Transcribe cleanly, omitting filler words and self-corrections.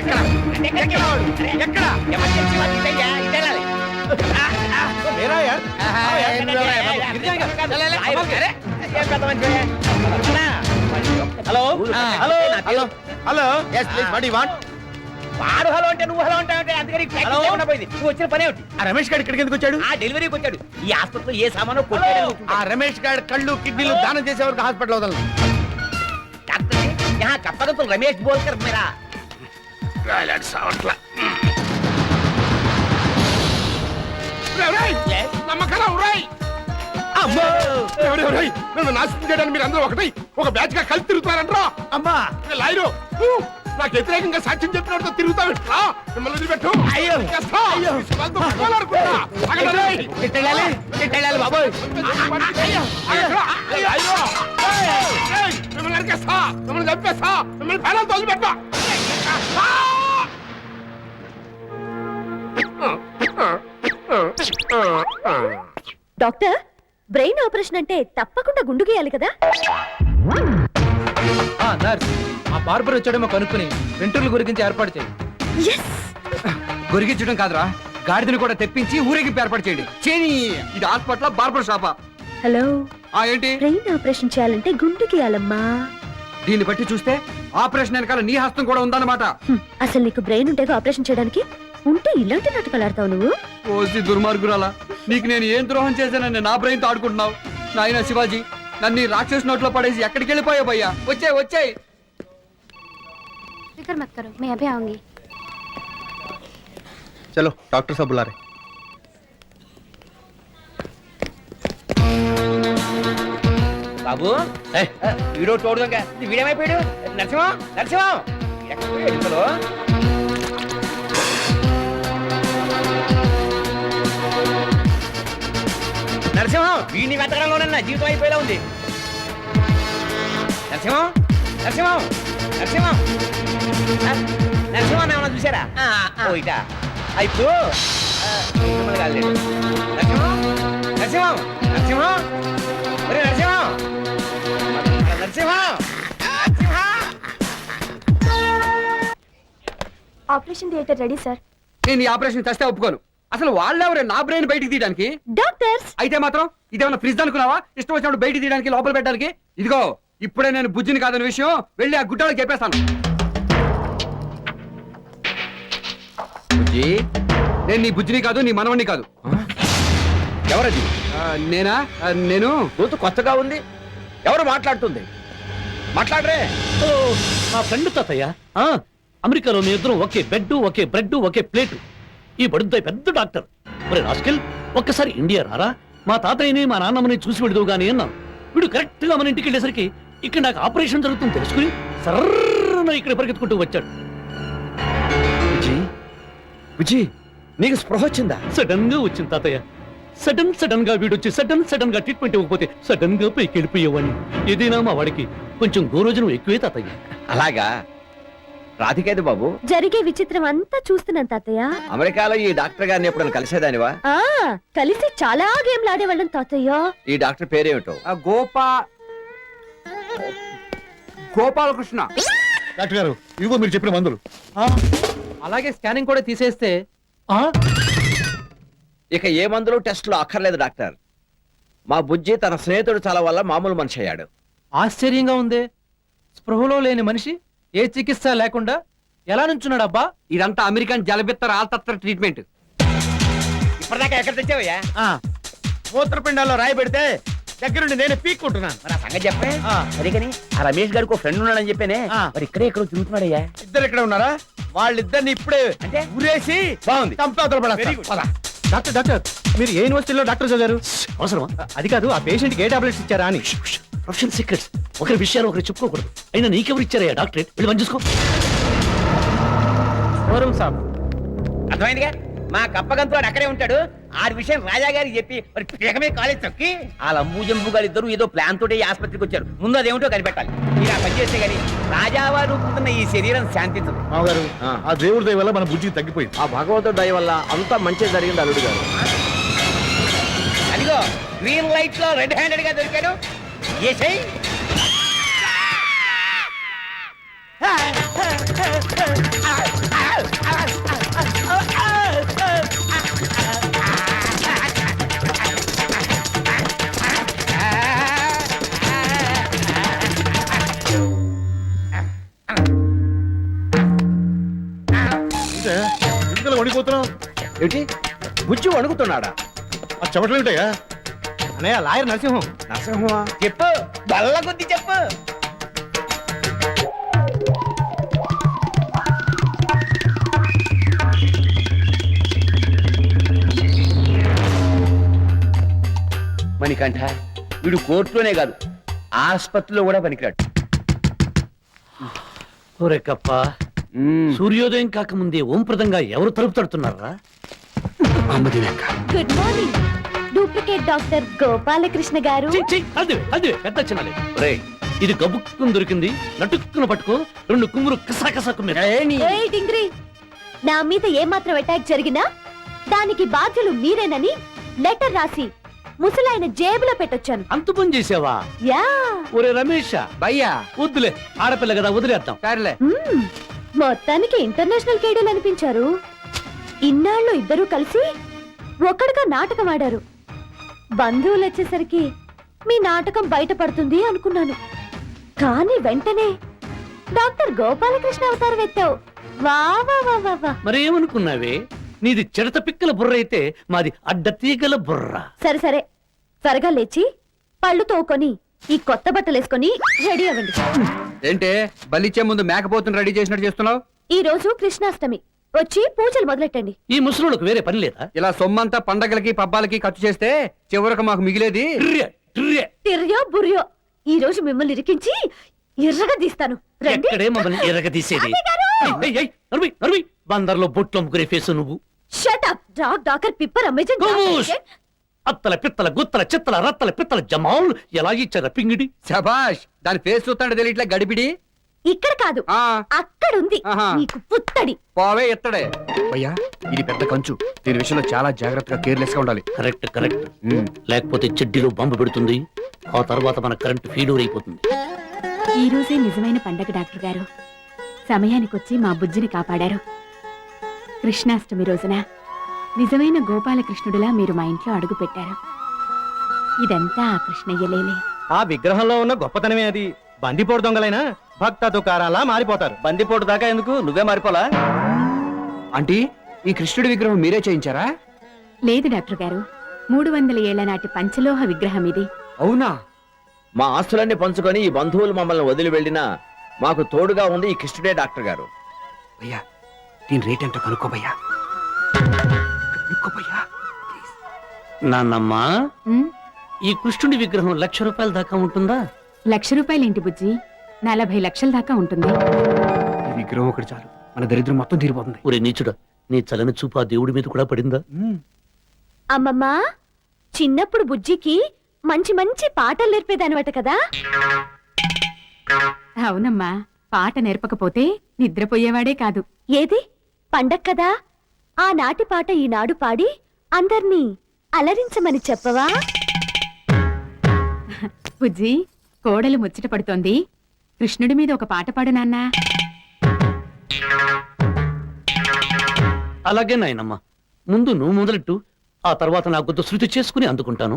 ఎక్కడ ఎక్కడ వాడు? ఎక్కడ ఎమర్జెన్సీ వాళ్ళు ఇదయ్యా, ఇదెళ్ళాలి. మేరా యార్ అరే, ఏం పెద్ద మనిషివే? Hello hello hello hello yes please what do you want? వాడు హలో అంటే నువ్వు హలో అంటే అందుకని హలో? పోయింది. నువ్వు వచ్చిన పని ఏమిటి? ఆ రమేష్ గారు ఇక్కడికి ఎందుకు వచ్చాడు? ఆ డెలివరీకి వచ్చాడు. ఈ హాస్పిటల్లో ఏ సామానో కొట్టాడు. ఆ రమేష్ గారు కళ్ళు కిడ్నీలు దానం చేసే వరకు హాస్పిటల్ వదలను. డాక్టర్ జీ, యహా కప్పగంతులు రమేష్ బోల్కర్ మేరా. నన్ను నాశనం చేయడానికి మీరు అందరూ ఒకటి ఒక బ్యాచ్ గా కలిసి తిరుగుతారంట్రా. అమ్మా లాయరు నాకు వ్యతిరేకంగా సాక్ష్యం చెప్పినట్టు తిరుగుతావిట్రా. మిమ్మల్ని వదిలిపెట్టు. అయ్యో. చేస్తా. అయ్యో. ఈ వాళ్ళతో మాట్లాడుకుంటా. ఆగండి. తిట్టేయాలి తిట్టేయాలి బాబోయ్. లాయరు. ఏయ్, మిమ్మల్ని నరికేస్తా, మిమ్మల్ని చంపేస్తా, మిమ్మల్ని పేనాలతో వదిలిపెట్టా. డాక్టర్, బ్రెయిన్ ఆపరేషన్ అంటే తప్పకుండా గుండు గీయాలి కదా? నర్స్, ఆ బార్బర్ వచ్చాడేమో కనుక్కుని వెంట్రుకలు గురించి ఏర్పాటు చేయి. ఎస్. గురిగించడం కాదురా, గాడిదని కూడా తెప్పించి ఊరేగింపు ఏర్పాటు చేయండి. చేని ఇది హాస్పిటల్ బార్బర్ షాపా? హలో, ఏంటి బ్రెయిన్ ఆపరేషన్ చేయాలంటే గుండు గీయాలమ్మా. దీన్ని బట్టి చూస్తే ఆపరేషన్ వెనకాల నీ హస్తం కూడా ఉందన్నమాట. అసలు నీకు బ్రెయిన్ ఉంటే ఆపరేషన్ చేయడానికి? ఉంటే ఇలాంటి నాటకాలు ఆడతావు నువ్వు? ఓసి దుర్మార్గురాలా, నీకు నేను ఏం ద్రోహం చేశానని నా బ్రెయిన్ తో ఆడుకుంటున్నావు? నాయన శివాజీ, నన్ను రాక్షస్ నోట్లో పడేసి ఎక్కడికి వెళ్ళిపోయావు భయ్యా? వచ్చాయి వచ్చాయి. फिक्र मत करो, मैं अभी आऊंगी. చలో డాక్టర్ సాబ్ బులా రే. బాబు వీడో చూడదాక వీడేమైపోయాడు? నరసింహం నరసింహం ఎక్కడ పోయాడు ఇంతలో? నరసింహం వీడిని వెతకడంలోనే నా జీవితం అయిపోయేలా ఉంది. నరసింహం నరసింహం నరసింహం నరసింహం ఏమన్నా చూసారా? ఓ ఇటా అయిపో మిమ్మల్ని కాలేదు. నరసింహం నరసింహం నరసింహం ఒరే Narasimham Narasimham operation theatre ready sir. నేను ఈ ఆపరేషన్ చేస్తే ఒప్పుకోను. అసలు వాళ్ళెవరే నా బ్రెయిన్ బయటికి తీయడానికి? డాక్టర్స్, అయితే మాత్రం ఇదేమన్నా ఫ్రిడ్జ్ అనుకున్నావా? ఇష్టం వచ్చినప్పుడు బయటికి తీయడానికి, లోపల పెట్టడానికి? ఇదిగో ఇప్పుడే నేను బుజ్జిని కాదన్న విషయం వెళ్ళి ఆ గుడ్డలకు చెప్పేస్తాను. బుజ్జి, నేను నీ బుజ్జిని కాదు, నీ మనవణ్ణి కాదు. ఎవరది? నేనా? నేను గొంతు కొత్తగా ఉంది. ఎవరు మాట్లాడుతుంది? మాట్లాడరే. మా ఫ్రెండ్ తాతయ్య. అమెరికాలో మీ ఇద్దరం ఒకే బెడ్, ఒకే బ్రెడ్, ఒకే ప్లేటు. ఈ బడుద్దాయి పెద్ద డాక్టర్. ఒరే రాస్కెల్, ఒక్కసారి ఇండియా రారా, మా తాతయ్యని మా నాన్నమ్మని చూసి పెడదు గానీ అన్నాను. వీడు కరెక్ట్ గా మన ఇంటికి వెళ్ళేసరికి ఇక్కడ నాకు ఆపరేషన్ జరుగుతుంది తెలుసుకుని సర్రన ఇక్కడ పరిగెత్తుకుంటూ వచ్చాడు. బుజ్జి, నీకు స్పృహ వచ్చిందా? సడన్ గా వచ్చింది తాతయ్య. సడన్ గా వీడు వచ్చి సడన్ గా ట్రీట్మెంట్ ఇవ్వకపోతే సడన్ గా పైకి వెళ్ళిపోయేవాడిని. ఏదైనా మా వాడికి కొంచెం గోరోజనం ఎక్కువే తాతయ్య. అలాగా? రాధికేది బాబు, జరిగే విచిత్రం అంతా చూస్తున్నాను తాతయ్య. అమెరికాలో ఈ డాక్టర్ గారిని ఎప్పుడు కలిసేదానివా? కలిసి చాలా గేమ్లు ఆడేవాళ్ళం తాతయ్య. ఈ డాక్టర్ పేరేమిటో? గోపాలకృష్ణ. డాక్టర్ గారు, ఇదిగో మీరు చెప్పిన మందులు. అలాగే స్కానింగ్ కూడా తీసేస్తే ఇక ఏ మందులు టెస్టులు అక్కర్లేదు డాక్టర్. మా బుజ్జి తన స్నేహితుడు చాలా వల్ల మామూలు మనిషి అయ్యాడు. ఆశ్చర్యంగా ఉంది. స్పృహలో లేని మనిషి ఏ చికిత్స లేకుండా ఎలా నుంచున్నాడు అబ్బా? ఇదంతా అమెరికన్ జలబిత్తర ఆల్తత్ర ట్రీట్మెంట్. ఇప్పటిదాకా ఎక్కడ తెచ్చావయ్యా? మూత్రపిండాల్లో రాయి పెడితే దగ్గరుండి నేను పీక్కుంటున్నాను. మరి ఆ సంగతి చెప్పే. అదే కానీ ఆ రమేష్ గారికి ఫ్రెండ్ ఉన్నాడని చెప్పానే, మరి ఇక్కడే ఇక్కడ తిరుగుతున్నాడయ్యా. ఇద్దరు ఇక్కడ ఉన్నారా? వాళ్ళిద్దరిని ఇప్పుడే అంటే ఉరేసి బాగుంది. డాక్టర్ డాక్టర్, మీరు ఏ యూనివర్సిటీలో డాక్టర్ చదివారు? అవసరమా? అది కాదు, ఆ పేషెంట్ ఏ టాబ్లెట్స్ ఇచ్చారా అని. Professional secrets. ఒకరి విషయాలు ఒకరు చెప్పుకోకూడదు. అయినా నీకెవరు ఇచ్చారయ్యా డాక్టరేట్? వెళ్ళి పని చూసుకో. సాబ్, అర్థమైందిగా? మా కప్పగంతో అక్కడే ఉంటాడు. ఆ విషయం రాజా గారికి చెప్పి మరి పీకమే కాలేజ్ తొక్కి ఆ లంబూ జంబు గారు ఇద్దరు ఏదో ప్లాన్ తోటి ఆసుపత్రికి వచ్చారు. ముందు అదేమిటో కనిపెట్టాలి. మీరు ఆ పని చేస్తే గానీ రాజావారు పుట్టిన ఈ శరీరం శాంతించదు. మామగారు, ఆ దేవుడి దయ వల్ల మన బుజ్జికి తగ్గిపోయింది. ఆ భగవంతుడి దయ వల్ల అంతా మంచి జరిగింది అల్లుడు గారు. అదిగో గ్రీన్ లైట్ లో రెడ్ హ్యాండెడ్ గా దొరికాడు. ఏసై ఎందుకలా వణిపోతున్నావు? ఏమిటి బుజ్జి వణుకుతున్నాడా? ఆ చెమటలు ఏమిటయ్యా? అన్నయ్య లాయర్ నరసింహం. నరసింహమా? చెప్పు, బల్ల కొద్ది చెప్పు. మణికంఠ, వీడు కోర్టులోనే కాదు ఆసుపత్రిలో కూడా పనికిరాడు. ఒరే కప్ప, సూర్యోదయం కాకముందే ఓంప్రదంగా ఎవరు తలుపు తడుతున్నారా? Good morning duplicate doctor Gopalakrishna garu. అదే పెద్ద చిన్నలే. రే, ఇది గబుక్కుని దొరికింది, లటుక్కున పట్టుకో, 2 కుమ్మురు కసాకసాకు ఏయ్ డింగ్రీ, నా మీద ఏమాత్రం అటాక్ జరిగినా దానికి బాధ్యులు మీరేనని లెటర్ రాసి ముసలాయన జేబులో పెట్టొచ్చాను. అంత పని చేసావా? యా. ఒరే రమేష్, భయ్యా వద్దులే, ఆడపిల్ల కదా, వదిలేద్దాం. సర్లే. మొత్తానికి ఇంటర్నేషనల్ కేడీలు అనిపించారు. ఇన్నాళ్ళు ఇద్దరూ కలిసి ఒక్కడిగా నాటకం ఆడారు. బంధువులు వచ్చేసరికి మీ నాటకం బయటపడుతుంది అనుకున్నాను. కానీ వెంటనే డాక్టర్ గోపాలకృష్ణ అవతారం ఎత్తావు. వా వా వా వా వా. మరేమనుకున్నావే? నీది చిడత పిక్కల బుర్ర అయితే మాది అడ్డతీగల బుర్ర. సరే సరే, త్వరగా లేచి పళ్ళు తోకొని ఈ కొత్త బట్టలు వేసుకొని రెడీ అవ్వండి. ఏంటే బలిచ్చే ముందు మేకపోతుని రెడీ చేసినట్టు చేస్తున్నావు? ఈ రోజు కృష్ణాష్టమి, వచ్చి పూజలు మొదలెట్టండి. ఈ ముసలోళ్ళకు వేరే పని లేదా? ఇలా సొమ్మంతా పండగలకి పబ్బాలకి ఖర్చు చేస్తే చివరకు మాకు మిగిలేది ట్రిర్రే, ట్రిర్రే. తిర్యో బుర్యో, ఈ రోజు మిమ్మల్ని ఇరికించి ఎర్రగా తీస్తాను. రండి. ఎక్కడే మమ్మల్ని ఎరగదీసేది? బందర్లో బొట్లు అమ్ముకునే ఫేసు నువ్వు. షట్ అప్ డాగ్ డాకర్ పిప్పర్ అమెజాన్ గోమూష్! అత్తల పిత్తల గుత్తల చిత్తల రత్తల పిత్తల జమాలు ఎలా ఇచ్చారా పింగిడి? శభాష్, దాని ఫేస్ చూస్తాంటే తెలియట్లే గడిపిడి. ఇక్కడ కాదు, ఆ అక్కడుంది ఆహా. నీకు పుత్తడి. పోవే ఎత్తడే. అయ్యా, ఇది పెద్ద కంచు, దీని విషయంలో చాలా జాగ్రత్తగా కేర్లెస్ గా ఉండాలి. Correct correct. లేకపోతే చెడ్డీలో బాంబు పెడుతుంది, ఆ తర్వాత మన కరెంట్ ఫీడూర్ అయిపోతుంది. ఈ రోజే నిజమైన పండగ డాక్టర్ గారు. సమయానికొచ్చి మా బుజ్జిని కాపాడారు. కృష్ణాష్టమి రోజున నిజమైన గోపాలకృష్ణుడిలా మీరు మా ఇంట్లో అడుగు పెట్టారు. ఇదంతా ఆ కృష్ణయ్యలేలే. ఆ విగ్రహంలో ఉన్న గొప్పతనమే అది. బందిపోటు దొంగలైనా భక్త తుకారాలా మారిపోతారు. బందిపోటు దాకా ఎందుకు, నువ్వే మారిపోలా? ఆంటీ, ఈ కృష్ణుడి విగ్రహం మీరే చేయించారా? లేదు డాక్టర్ గారు, 300 ఏళ్ల నాటి పంచలోహ విగ్రహం ఇది. అవునా? మా ఆస్తులన్నీ పంచుకొని ఈ బంధువులు మమ్మల్ని వదిలి వెళ్ళినా మాకు తోడుగా ఉంది ఈ కృష్ణుడే డాక్టర్ గారు. భయ్యా, దీని రేట్ ఎంతో కనుక్కోబయ్యా. కనుక్కోబయ్యా. నాన్నమ్మా, ఉమ్, ఈ కృష్ణుడి విగ్రహం 1,00,000 రూపాయల దాకా ఉంటుందా? 1,00,000 రూపాయలేంటి బుజ్జి, 40 లక్షల దాకా ఉంటుంది. ఈ విగ్రహం ఒకటి చాలు, మన దరిద్రం మొత్తం తీరిపోతుంది. ఒరే నీచుడా, నీ చలని చూపు ఆ దేవుడి మీద కూడా పడిందా? అమ్మమ్మా, చిన్నప్పుడు బుజ్జికి మంచి మంచి పాటలు నేర్పేదనమాట కదా. అవునమ్మా, పాట నేర్పకపోతే నిద్రపోయేవాడే కాదు. ఏది పండగ కదా, ఆనాటి పాట ఈనాడు పాడి అందర్నీ అలరించమని చెప్పవా? బుజ్జి, కోడలు ముచ్చట పడుతోంది, కృష్ణుడి మీద ఒక పాట పాడు నాన్నా. అలాగే నాయనమ్మా, ముందు నువ్వు మొదలెట్టు, ఆ తర్వాత నా కొద్ది శృతి చేసుకుని అందుకుంటాను.